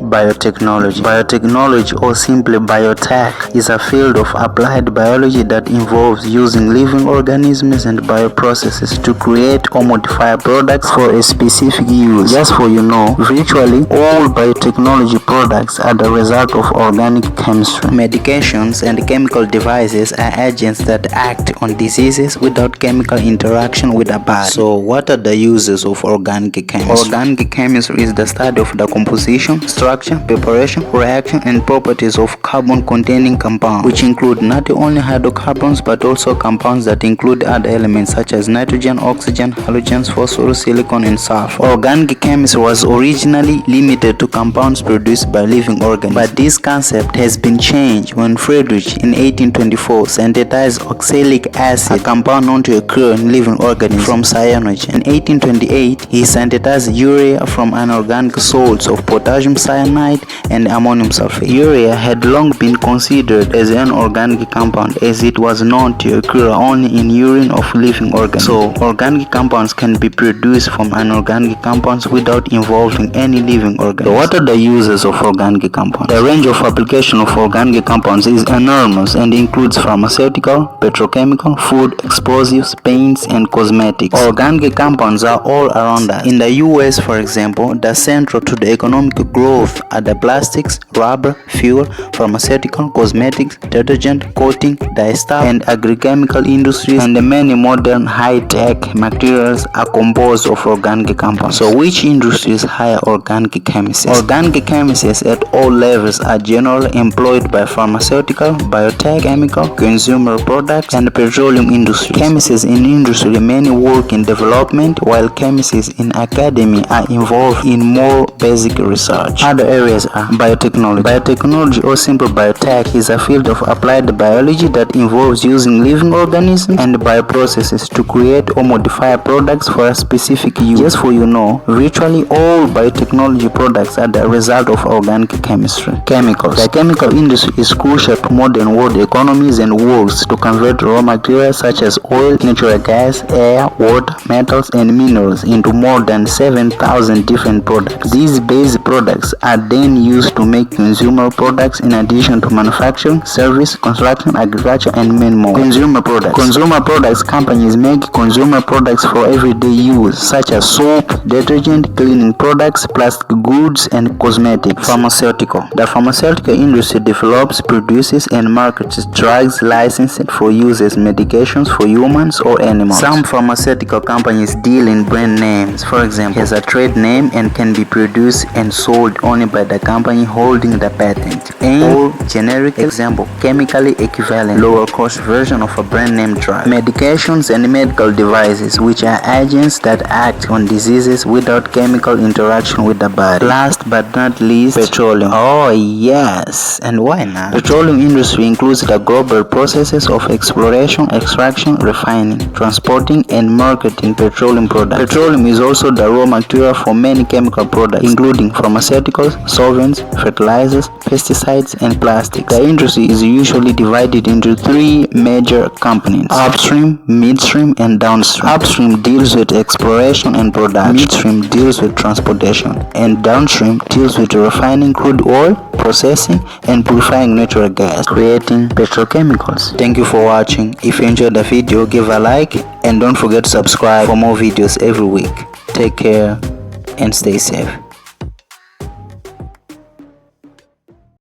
Biotechnology. Biotechnology, or simply biotech, is a field of applied biology that involves using living organisms and bioprocesses to create or modify products for a specific use. Just for you know, virtually all biotechnology products are the result of organic chemistry. Medications and chemical devices are agents that act on diseases without chemical interaction with the body. So what are the uses of organic chemistry? Organic chemistry is the study of the composition, structure, preparation, reaction, and properties of carbon-containing compounds, which include not only hydrocarbons but also compounds that include other elements such as nitrogen, oxygen, halogens, phosphorus, silicon, and sulfur. Organic chemistry was originally limited to compounds produced by living organisms, but this concept has been changed when Friedrich in 1824 synthesized oxalic acid, a compound known to occur in living organisms, from cyanogen. In 1828, he synthesized urea from inorganic salts of potassium cyanide and ammonium sulfate. Urea had long been considered as an organic compound, as it was known to occur only in urine of living organisms. So, organic compounds can be produced from inorganic compounds without involving any living organism. So, what are the uses of organic compounds? The range of application of organic compounds is enormous and includes pharmaceutical, petrochemical, food, explosives, paints, and cosmetics. Organic compounds are all around us. In the US, for example, the central to the economic growth are the plastics, rubber, fuel, pharmaceutical, cosmetics, detergent, coating, dyestuff, and agrichemical industries, and the many modern high-tech materials are composed of organic compounds. So which industries hire organic chemists? Organic chemists at all levels are generally employed by pharmaceutical, biotech, chemical, consumer products, and petroleum industry. Chemists in industry mainly work in development, while chemists in academia are involved in more basic research. Other areas are biotechnology. Biotechnology, or simple biotech, is a field of applied biology that involves using living organisms and bioprocesses to create or modify products for a specific use. Just for you know, virtually all biotechnology products are the result of organic chemistry. Chemicals. The chemical industry is crucial to modern world economies and works to convert raw materials such as oil, natural gas, air, water, metals, and minerals into more than 7,000 different products. These base products are then used to make consumer products in addition to manufacturing, service, construction, agriculture, and many more. Consumer products. Consumer products companies make consumer products for everyday use such as soap, detergent, cleaning products, plastic goods, and cosmetics. Pharmaceutical. The pharmaceutical industry develops, produces, and markets drugs licensed for use as medications for humans or animals. Some pharmaceutical companies deal in brand names. For example, has a trade name and can be produced and sold only by the company holding the patent. Or generic example, chemically equivalent, lower cost version of a brand name drug. Medications and medical devices, which are agents that act on diseases without chemical interaction with the body. Last but not least, petroleum. Oh yes, and why not? Petroleum industry includes the global processes of exploration, extraction, refining, transporting, and marketing petroleum products. Petroleum is also the raw material for many chemical products, including pharmaceuticals, solvents, fertilizers, pesticides, and plastics. The industry is usually divided into three major components: upstream, midstream, and downstream. Upstream deals with exploration and production. Midstream deals with transportation, and downstream deals with refining crude oil, processing, and purifying natural gas, creating petrochemicals. Thank you for watching. If you enjoyed the video, give a like and don't forget to subscribe for more videos every week. Take care and stay safe.